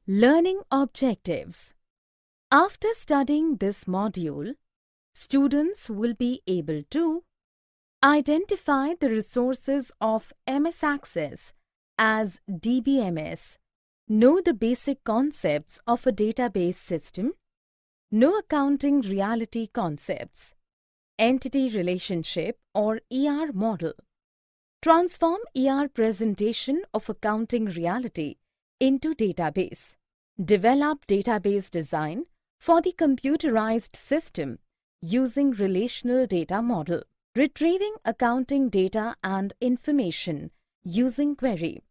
Learning objectives. After studying this module, students will be able to identify the resources of MS Access as DBMS, know the basic concepts of a database system, know accounting reality concepts, entity relationship or ER model, transform ER presentation of accounting reality into database, develop database design for the computerized system using relational data model, retrieving accounting data and information using query.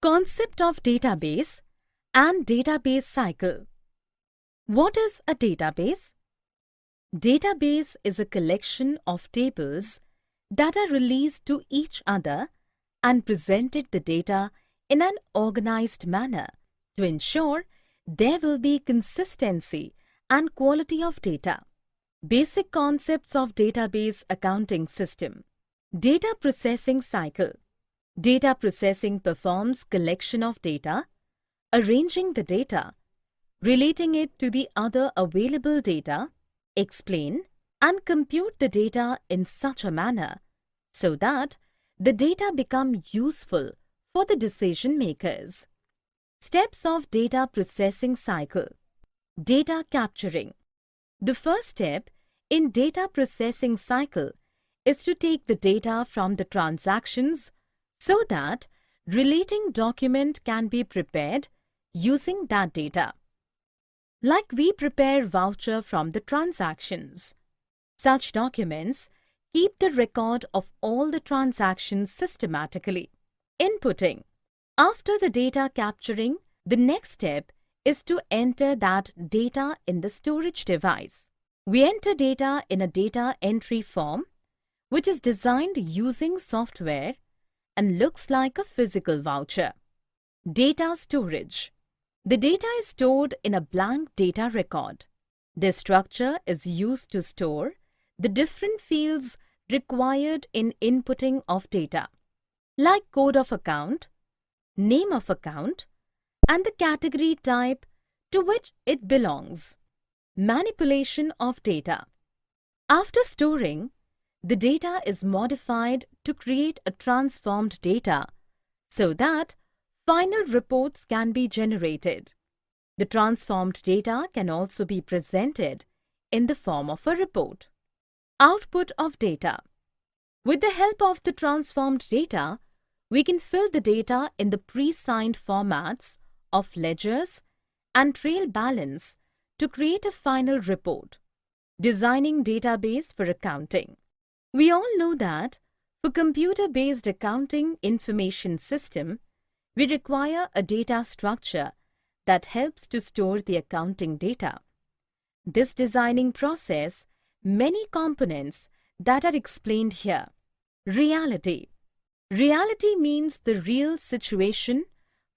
Concept of database and database cycle. What is a database? Database is a collection of tables that are released to each other and presented the data in an organized manner to ensure there will be consistency and quality of data. Basic concepts of database accounting system. Data processing cycle. Data processing performs collection of data, arranging the data, relating it to the other available data, explain and compute the data in such a manner so that the data become useful for the decision makers. Steps of data processing cycle. Data capturing. The first step in data processing cycle is to take the data from the transactions so that relating document can be prepared using that data. Like we prepare voucher from the transactions. Such documents keep the record of all the transactions systematically. Inputting. After the data capturing, the next step is to enter that data in the storage device. We enter data in a data entry form, which is designed using software and looks like a physical voucher. Data storage. The data is stored in a blank data record. This structure is used to store the different fields required in inputting of data, like code of account, name of account, and the category type to which it belongs. Manipulation of data. After storing, the data is modified to create a transformed data so that final reports can be generated. The transformed data can also be presented in the form of a report. Output of data. With the help of the transformed data, we can fill the data in the pre-signed formats of ledgers and trail balance to create a final report. Designing database for accounting. We all know that for computer-based accounting information system, we require a data structure that helps to store the accounting data. This designing process, many components that are explained here. Reality. Reality means the real situation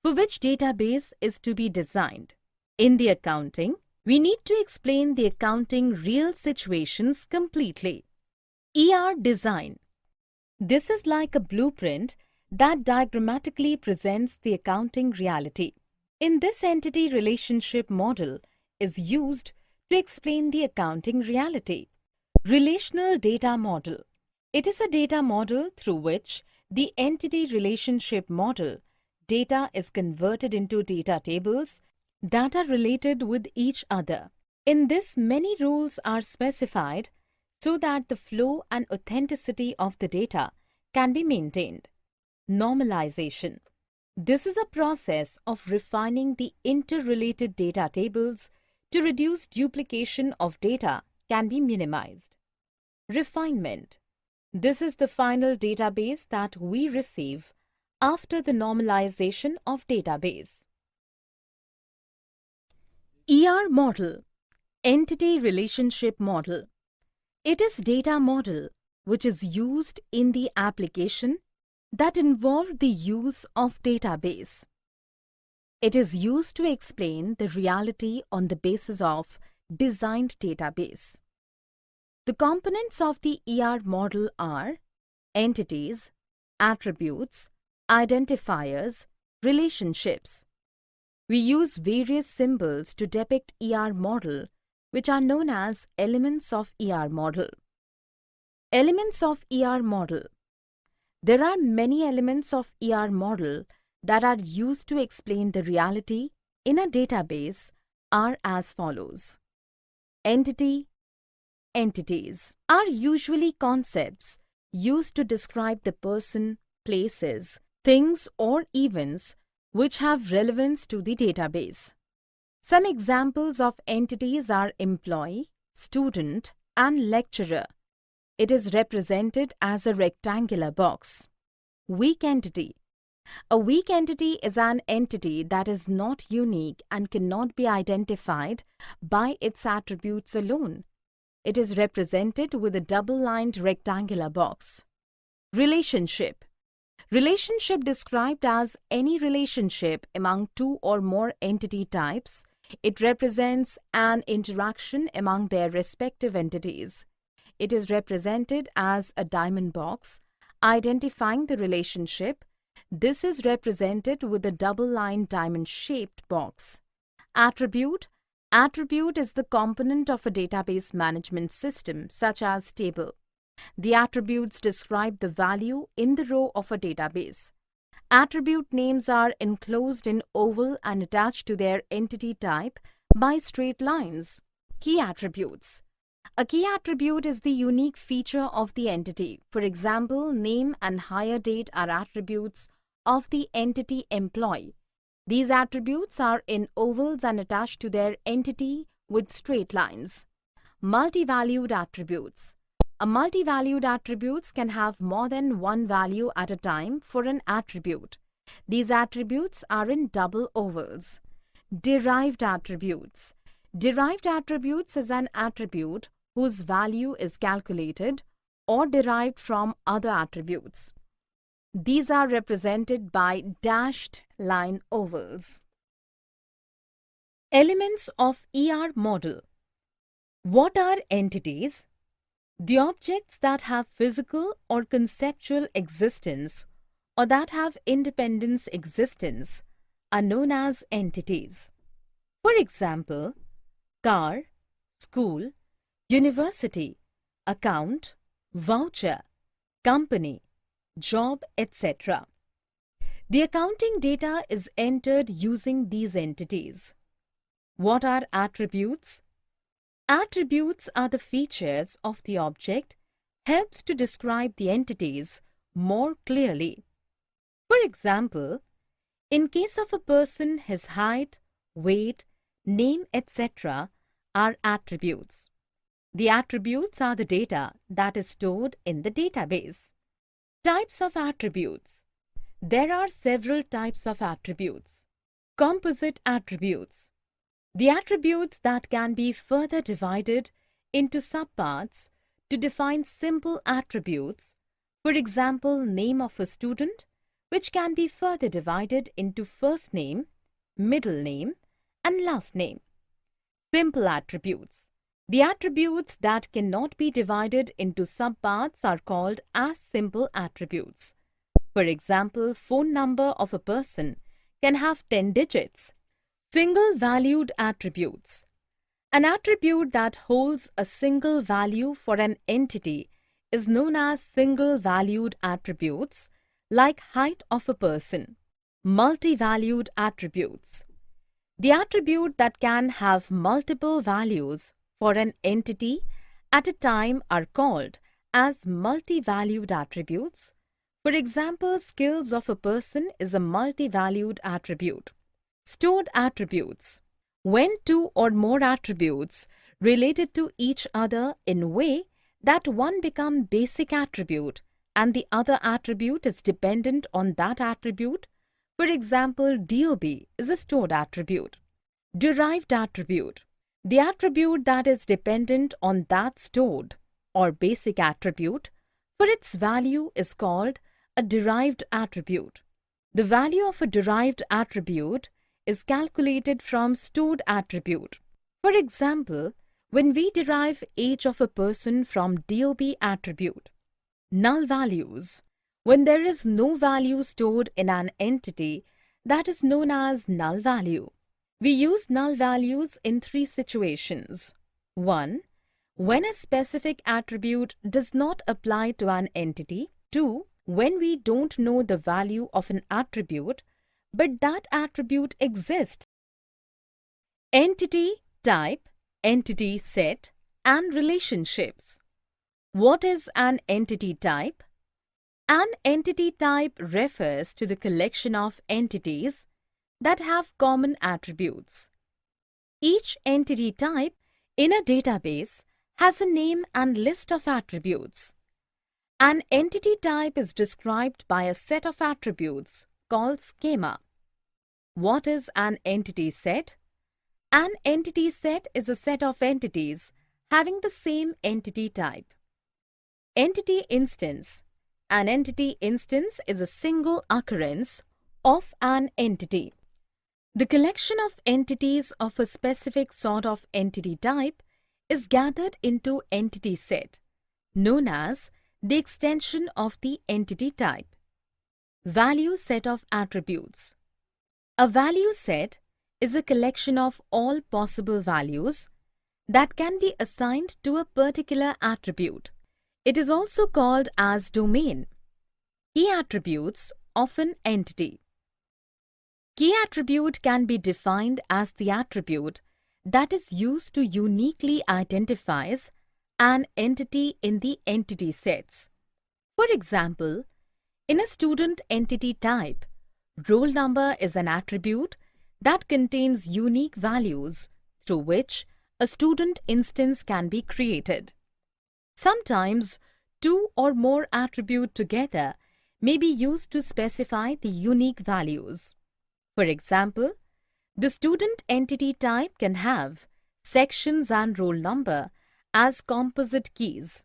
for which database is to be designed. In the accounting, we need to explain the accounting real situations completely. ER design. This is like a blueprint that diagrammatically presents the accounting reality. In this entity relationship model is used to explain the accounting reality. Relational data model. It is a data model through which the entity relationship model data is converted into data tables that are related with each other. In this, many rules are specified so that the flow and authenticity of the data can be maintained. Normalization. This is a process of refining the interrelated data tables to reduce duplication of data can be minimized. Refinement. This is the final database that we receive after the normalization of database. ER model. Entity relationship model. It is data model which is used in the application that involve the use of database. It is used to explain the reality on the basis of designed database. The components of the ER model are entities, attributes, identifiers, relationships. We use various symbols to depict ER model, which are known as elements of ER model. Elements of ER model. There are many elements of ER model that are used to explain the reality in a database are as follows. Entity, entities are usually concepts used to describe the person, places, things or events which have relevance to the database. Some examples of entities are employee, student, and lecturer. It is represented as a rectangular box. Weak entity. A weak entity is an entity that is not unique and cannot be identified by its attributes alone. It is represented with a double-lined rectangular box. Relationship. Relationship described as any relationship among two or more entity types. It represents an interaction among their respective entities. It is represented as a diamond box, identifying the relationship. This is represented with a double-lined diamond-shaped box. Attribute. Attribute is the component of a database management system, such as table. The attributes describe the value in the row of a database. Attribute names are enclosed in oval and attached to their entity type by straight lines. Key attributes. A key attribute is the unique feature of the entity. For example, name and hire date are attributes of the entity employee. These attributes are in ovals and attached to their entity with straight lines. Multi-valued attributes. A multi-valued attributes can have more than one value at a time for an attribute. These attributes are in double ovals. Derived attributes. Derived attributes is an attribute whose value is calculated or derived from other attributes. These are represented by dashed line ovals. Elements of ER model. What are entities? The objects that have physical or conceptual existence or that have independent existence are known as entities. For example, car, school, university, account, voucher, company, job, etc. The accounting data is entered using these entities. What are attributes? Attributes are the features of the object, helps to describe the entities more clearly. For example, in case of a person, his height, weight, name, etc. are attributes. The attributes are the data that is stored in the database. Types of attributes. There are several types of attributes. Composite attributes. The attributes that can be further divided into subparts to define simple attributes. For example, name of a student, which can be further divided into first name, middle name, and last name. Simple attributes. The attributes that cannot be divided into subparts are called as simple attributes. For example, phone number of a person can have 10 digits. Single-valued attributes. An attribute that holds a single value for an entity is known as single-valued attributes, like height of a person. Multi-valued attributes. The attribute that can have multiple values for an entity at a time are called as multi-valued attributes. For example, skills of a person is a multi-valued attribute. Stored attributes. When two or more attributes related to each other in a way that one become basic attribute and the other attribute is dependent on that attribute. For example, DOB is a stored attribute. Derived attribute. The attribute that is dependent on that stored or basic attribute for its value is called a derived attribute. The value of a derived attribute is calculated from stored attribute. For example, when we derive age of a person from DOB attribute. Null values. When there is no value stored in an entity, that is known as null value. We use null values in three situations. 1. When a specific attribute does not apply to an entity. 2. When we don't know the value of an attribute, but that attribute exists. Entity type, entity set, and relationships. What is an entity type? An entity type refers to the collection of entities that have common attributes. Each entity type in a database has a name and list of attributes. An entity type is described by a set of attributes called schema. What is an entity set? An entity set is a set of entities having the same entity type. Entity instance. An entity instance is a single occurrence of an entity. The collection of entities of a specific sort of entity type is gathered into entity set, known as the extension of the entity type. Value set of attributes. A value set is a collection of all possible values that can be assigned to a particular attribute. It is also called as domain. Key attributes, often entity. Key attribute can be defined as the attribute that is used to uniquely identifies an entity in the entity sets. For example, in a student entity type, roll number is an attribute that contains unique values through which a student instance can be created. Sometimes, two or more attributes together may be used to specify the unique values. For example, the student entity type can have sections and roll number as composite keys.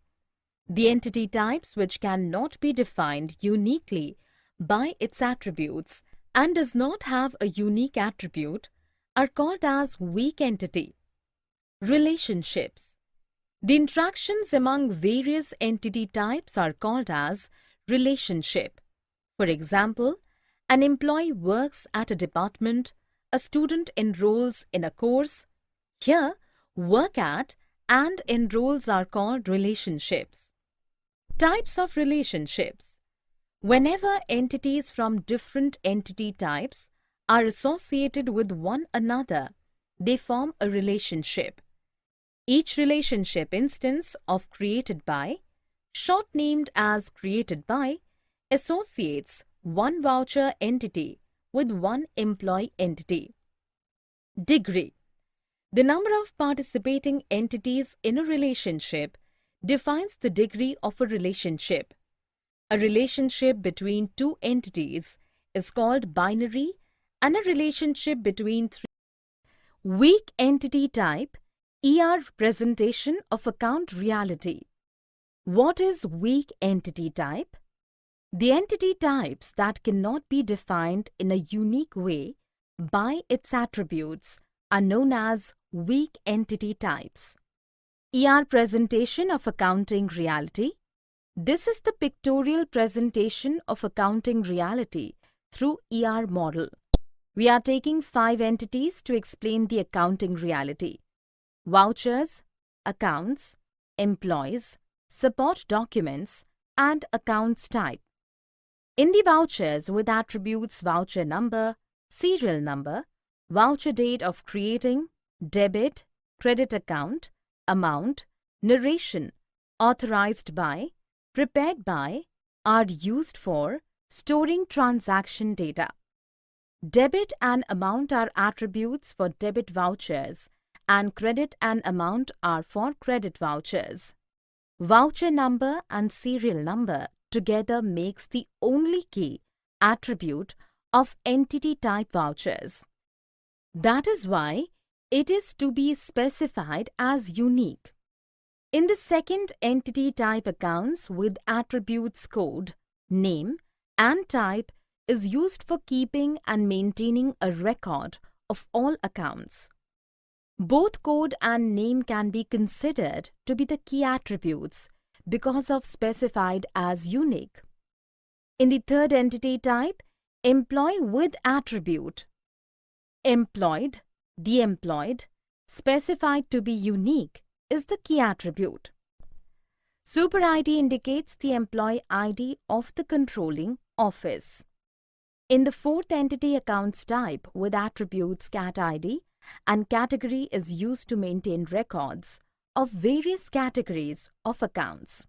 The entity types which cannot be defined uniquely by its attributes and does not have a unique attribute are called as weak entity. Relationships. The interactions among various entity types are called as relationship. For example, an employee works at a department, a student enrolls in a course. Here, work at and enrolls are called relationships. Types of relationships. Whenever entities from different entity types are associated with one another, they form a relationship. Each relationship instance of created by, short-named as created by, associates one voucher entity with one employee entity. Degree. The number of participating entities in a relationship defines the degree of a relationship. A relationship between two entities is called binary, and a relationship between three. Weak entity type, representation of account reality. What is weak entity type? The entity types that cannot be defined in a unique way by its attributes are known as weak entity types. Presentation of accounting reality. This is the pictorial presentation of accounting reality through model. We are taking 5 entities to explain the accounting reality: vouchers, accounts, employees, support documents, and accounts type. In the vouchers with attributes voucher number, serial number, voucher date of creating, debit, credit account, amount, narration, authorized by, prepared by, are used for storing transaction data. Debit and amount are attributes for debit vouchers, and credit and amount are for credit vouchers. Voucher number and serial number together makes the only key attribute of entity type vouchers. That is why it is to be specified as unique. In the second entity type, accounts with attributes code, name, and type is used for keeping and maintaining a record of all accounts. Both code and name can be considered to be the key attributes because of specified as unique. In the third entity type, employee with attribute, employed, The employed, specified to be unique, is the key attribute. Super ID indicates the employee ID of the controlling office. In the fourth entity accounts type with attributes cat ID and category is used to maintain records of various categories of accounts.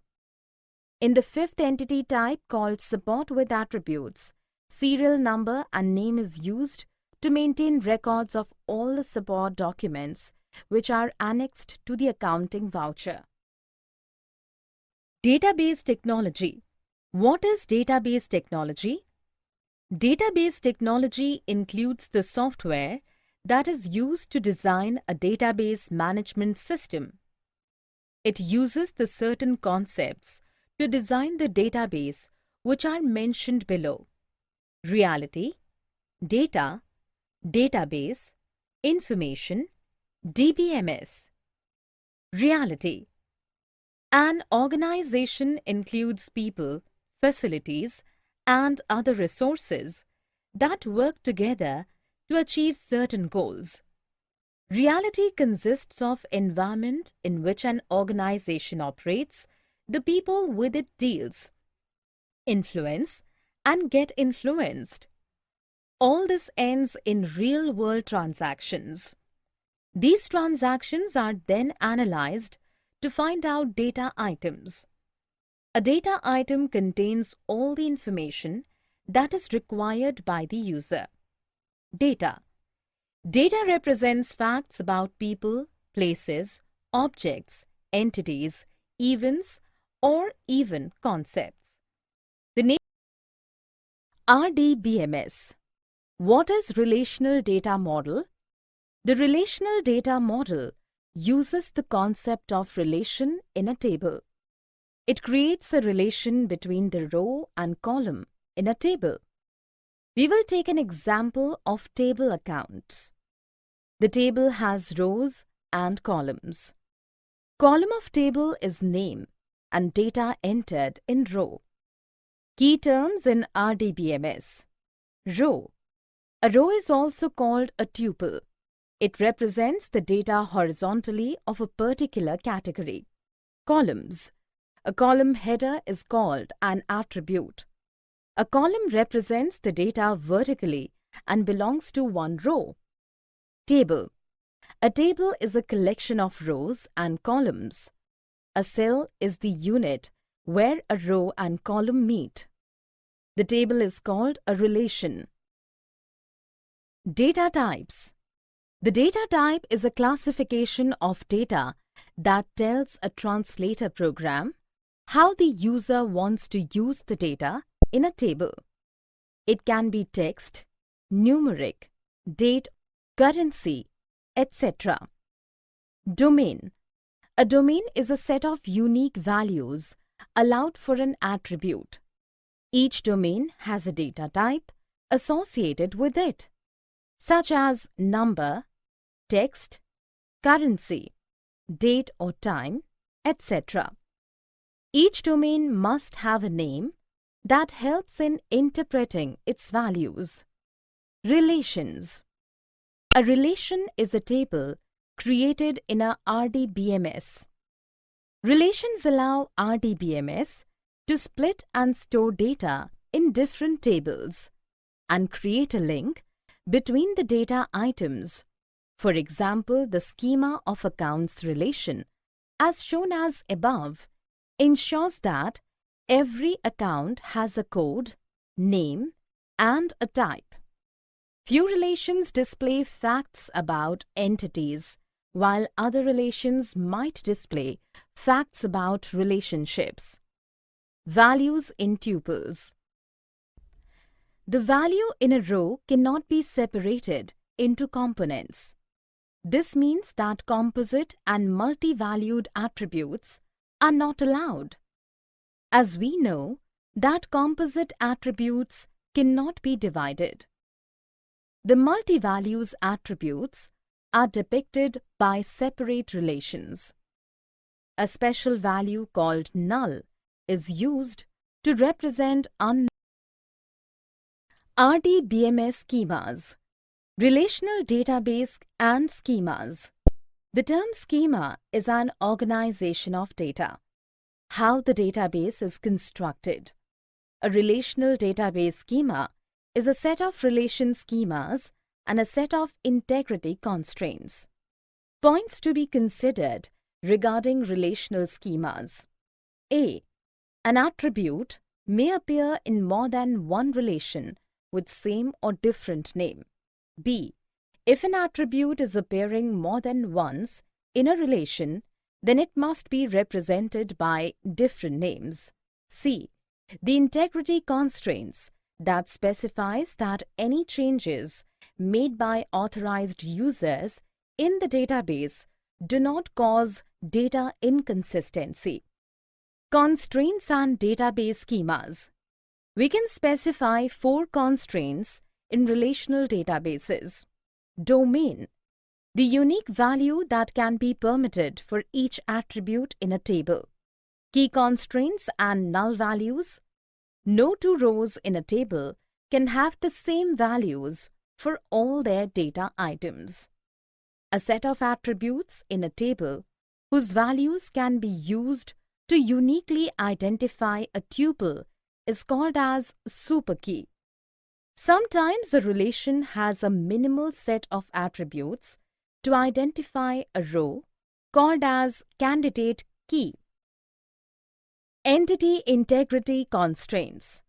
In the fifth entity type called support with attributes, serial number and name is used to maintain records of all the support documents which are annexed to the accounting voucher. Database technology. What is database technology? Database technology includes the software that is used to design a database management system. It uses the certain concepts to design the database which are mentioned below: reality, data, database, information, DBMS. Reality. An organization includes people, facilities, and other resources that work together to achieve certain goals. Reality consists of environment in which an organization operates, the people with it deals, influence, and get influenced. All this ends in real-world transactions. These transactions are then analyzed to find out data items. A data item contains all the information that is required by the user. Data. Data represents facts about people, places, objects, entities, events, or even concepts. The name RDBMS. What is Relational Data Model? The Relational Data Model uses the concept of relation in a table. It creates a relation between the row and column in a table. We will take an example of table accounts. The table has rows and columns. Column of table is name and data entered in row. Key terms in RDBMS. Row. A row is also called a tuple. It represents the data horizontally of a particular category. Columns. A column header is called an attribute. A column represents the data vertically and belongs to one row. Table. A table is a collection of rows and columns. A cell is the unit where a row and column meet. The table is called a relation. Data types. The data type is a classification of data that tells a translator program how the user wants to use the data in a table. It can be text, numeric, date, currency, etc. Domain. A domain is a set of unique values allowed for an attribute. Each domain has a data type associated with it, such as number, text, currency, date or time, etc. Each domain must have a name that helps in interpreting its values. Relations. A relation is a table created in a RDBMS. Relations allow RDBMS to split and store data in different tables and create a link between the data items. For example, the schema of accounts relation, as shown as above, ensures that every account has a code, name, and a type. Few relations display facts about entities, while other relations might display facts about relationships. Values in tuples. The value in a row cannot be separated into components. This means that composite and multi-valued attributes are not allowed. As we know that composite attributes cannot be divided. The multi-values attributes are depicted by separate relations. A special value called null is used to represent RDBMS schemas. Relational database and schemas. The term schema is an organization of data. How the database is constructed. A relational database schema is a set of relation schemas and a set of integrity constraints. Points to be considered regarding relational schemas. A. An attribute may appear in more than one relation with same or different name. B. If an attribute is appearing more than once in a relation, then it must be represented by different names. C. The integrity constraints that specifies that any changes made by authorized users in the database do not cause data inconsistency. Constraints and database schemas. We can specify 4 constraints in relational databases. Domain. The unique value that can be permitted for each attribute in a table. Key constraints and null values. No 2 rows in a table can have the same values for all their data items. A set of attributes in a table whose values can be used to uniquely identify a tuple is called as superkey. Sometimes a relation has a minimal set of attributes to identify a row called as candidate key. Entity integrity constraints.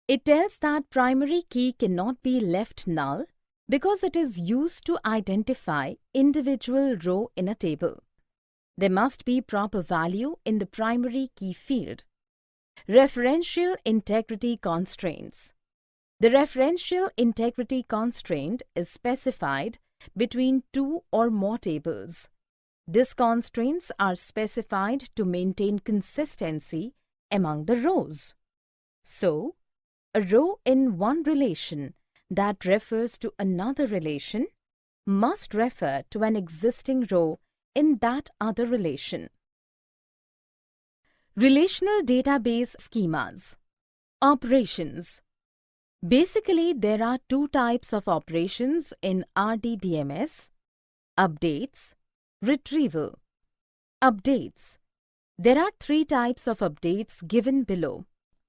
It tells that primary key cannot be left null because it is used to identify individual row in a table. There must be proper value in the primary key field. Referential integrity constraints. The referential integrity constraint is specified between 2 or more tables. These constraints are specified to maintain consistency among the rows. So, a row in one relation that refers to another relation must refer to an existing row in that other relation. Relational database schemas. Operations. Basically, there are 2 types of operations in RDBMS: updates, retrieval. Updates. There are 3 types of updates given below.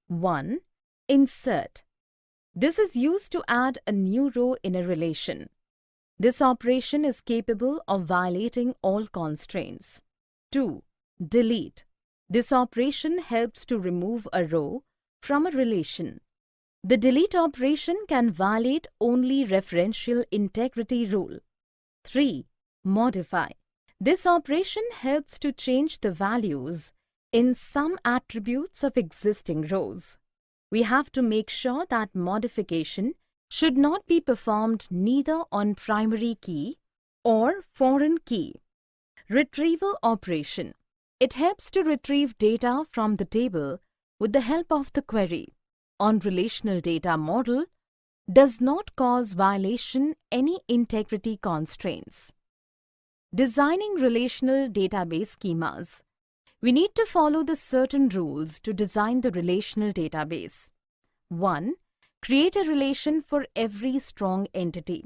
1. Insert. This is used to add a new row in a relation. This operation is capable of violating all constraints. 2. Delete. This operation helps to remove a row from a relation. The delete operation can violate only referential integrity rule. 3. Modify. This operation helps to change the values in some attributes of existing rows. We have to make sure that modification should not be performed neither on primary key or foreign key. Retrieval operation. It helps to retrieve data from the table with the help of the query. On relational data model, does not cause violation any integrity constraints. Designing relational database schemas. We need to follow the certain rules to design the relational database. 1. Create a relation for every strong entity.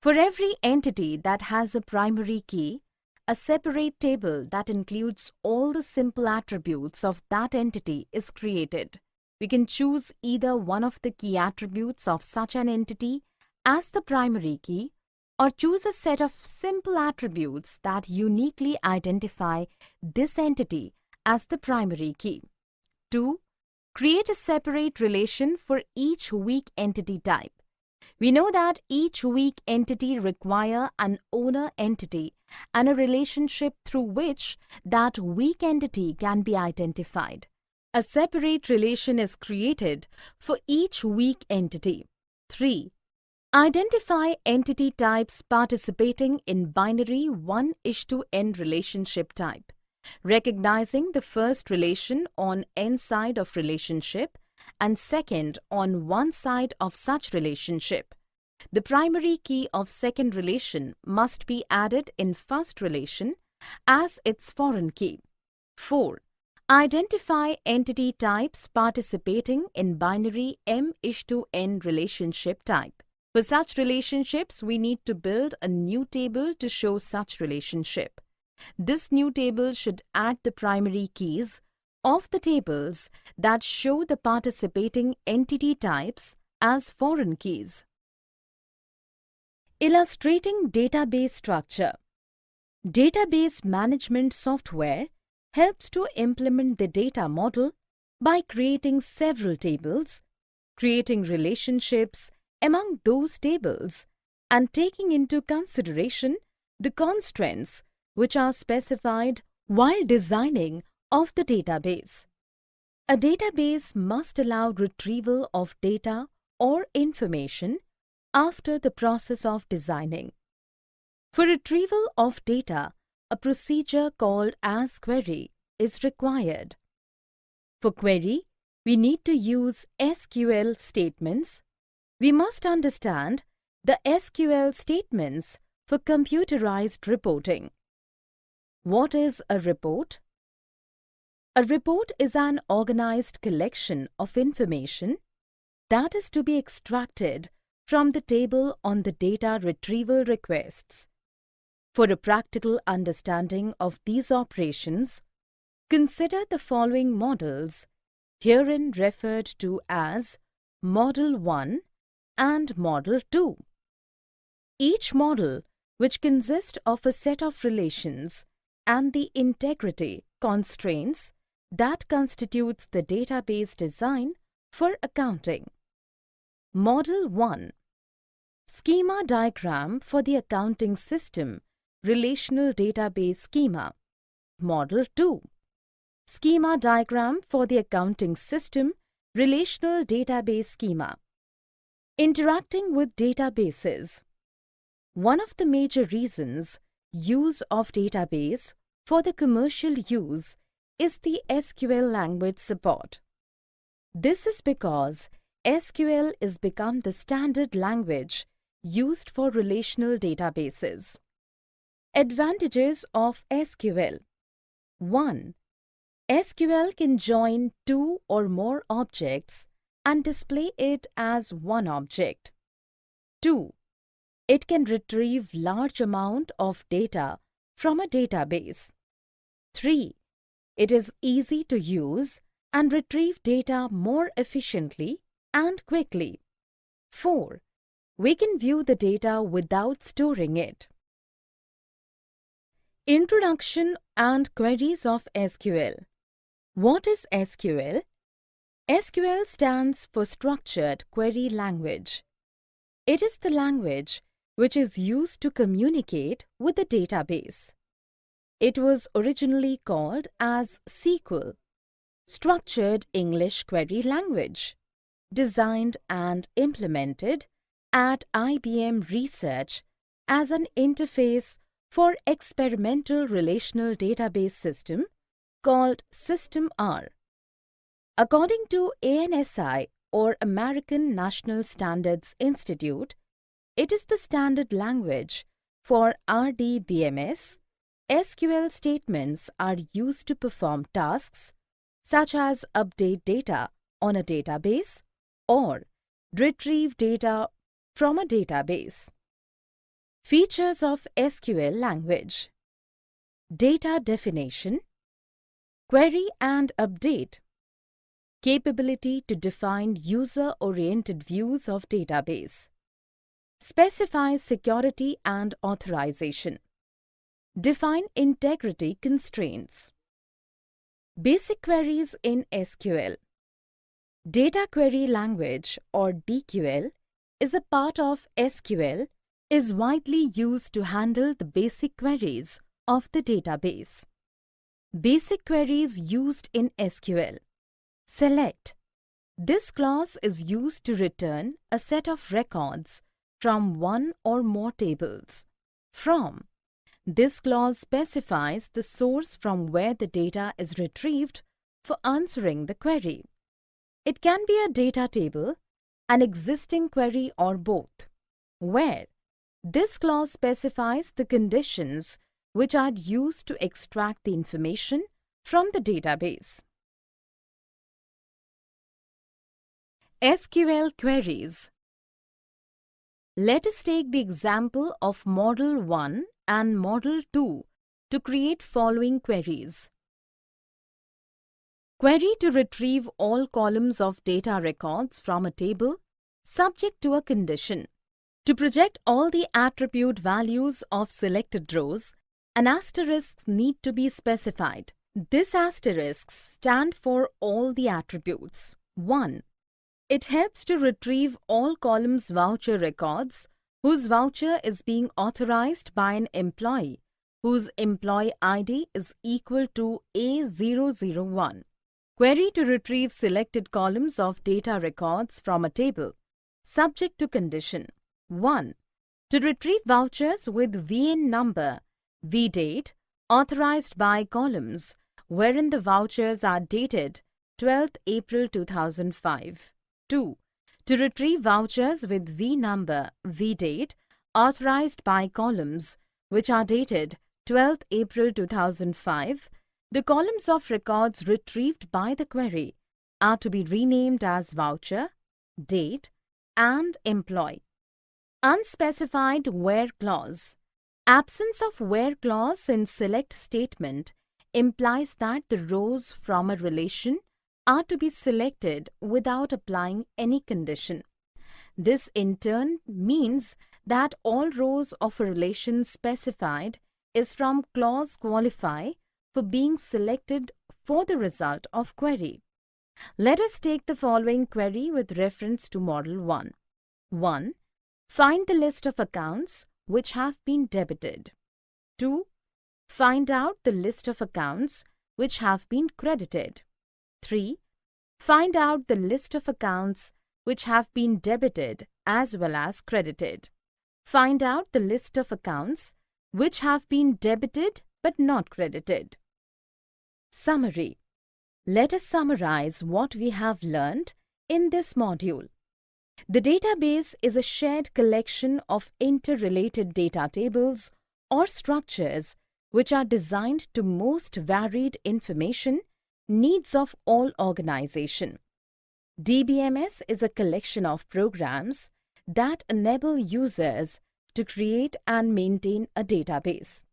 For every entity that has a primary key, a separate table that includes all the simple attributes of that entity is created. We can choose either one of the key attributes of such an entity as the primary key, or choose a set of simple attributes that uniquely identify this entity as the primary key. 2. Create a separate relation for each weak entity type. We know that each weak entity requires an owner entity and a relationship through which that weak entity can be identified. A separate relation is created for each weak entity. 3. Identify entity types participating in binary 1:n relationship type, recognizing the first relation on n side of relationship and second on one side of such relationship. The primary key of second relation must be added in first relation as its foreign key. 4. Identify entity types participating in binary m::n relationship type. For such relationships, we need to build a new table to show such relationship. This new table should add the primary keys of the tables that show the participating entity types as foreign keys. Illustrating database structure. Database management software helps to implement the data model by creating several tables, creating relationships among those tables, and taking into consideration the constraints which are specified while designing of the database. A database must allow retrieval of data or information after the process of designing. For retrieval of data, a procedure called as query is required. For query, we need to use SQL statements. We must understand the SQL statements for computerized reporting. What is a report? A report is an organized collection of information that is to be extracted from the table on the data retrieval requests. For a practical understanding of these operations, consider the following models, herein referred to as Model 1 and Model 2. Each model, which consists of a set of relations and the integrity constraints that constitutes the database design for accounting. Model 1. Schema diagram for the accounting system, relational database schema. Model 2. Schema diagram for the accounting system, relational database schema. Interacting with databases. One of the major reasons use of database for the commercial use is the SQL language support. This is because SQL is become the standard language used for relational databases. Advantages of SQL. 1. SQL can join two or more objects and display it as one object. 2. It can retrieve large amount of data from a database. 3. It is easy to use and retrieve data more efficiently and quickly. 4. We can view the data without storing it. Introduction and queries of SQL. What is SQL? SQL stands for Structured Query Language. It is the language which is used to communicate with the database. It was originally called as SQL, Structured English Query Language, designed and implemented at IBM Research as an interface for experimental relational database system called System R. According to ANSI or American National Standards Institute, it is the standard language for RDBMS. SQL statements are used to perform tasks such as update data on a database or retrieve data from a database. Features of SQL language. Data definition, query and update, capability to define user-oriented views of database, specifies security and authorization, define integrity constraints. Basic queries in SQL. Data query language or DQL is a part of SQL, is widely used to handle the basic queries of the database. Basic queries used in SQL. Select. This clause is used to return a set of records from one or more tables. From. This clause specifies the source from where the data is retrieved for answering the query. It can be a data table, an existing query, or both. Where. This clause specifies the conditions which are used to extract the information from the database. SQL queries. Let us take the example of Model 1 and Model 2 to create following queries. Query to retrieve all columns of data records from a table subject to a condition. To project all the attribute values of selected rows, an asterisk need to be specified. This asterisk stands for all the attributes. 1. It helps to retrieve all columns voucher records whose voucher is being authorized by an employee whose employee ID is equal to A001. Query to retrieve selected columns of data records from a table subject to condition. 1. To retrieve vouchers with VIN number, VDate, authorized by columns wherein the vouchers are dated 12th April 2005. 2. To retrieve vouchers with V number, VDate, authorized by columns which are dated 12th April 2005, the columns of records retrieved by the query are to be renamed as voucher, date, and employee. Unspecified where clause. Absence of where clause in select statement implies that the rows from a relation are to be selected without applying any condition. This in turn means that all rows of a relation specified is from clause qualify for being selected for the result of query. Let us take the following query with reference to Model 1. 1. Find the list of accounts which have been debited. 2. Find out the list of accounts which have been credited. 3. Find out the list of accounts which have been debited as well as credited. Find out the list of accounts which have been debited but not credited. Summary. Let us summarize what we have learned in this module. The database is a shared collection of interrelated data tables or structures which are designed to most varied information needs of all organization. DBMS is a collection of programs that enable users to create and maintain a database.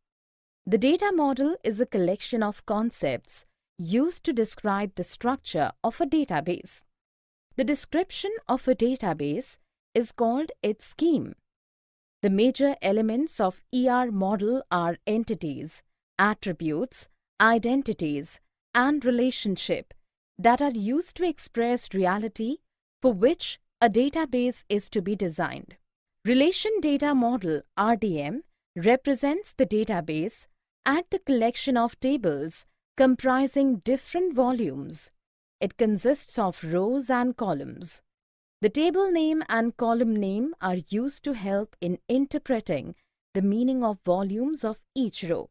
The data model is a collection of concepts used to describe the structure of a database. The description of a database is called its scheme. The major elements of ER model are entities, attributes, identities, and relationship that are used to express reality for which a database is to be designed. Relation Data Model RDM represents the database as the collection of tables comprising different volumes. It consists of rows and columns. The table name and column name are used to help in interpreting the meaning of volumes of each row.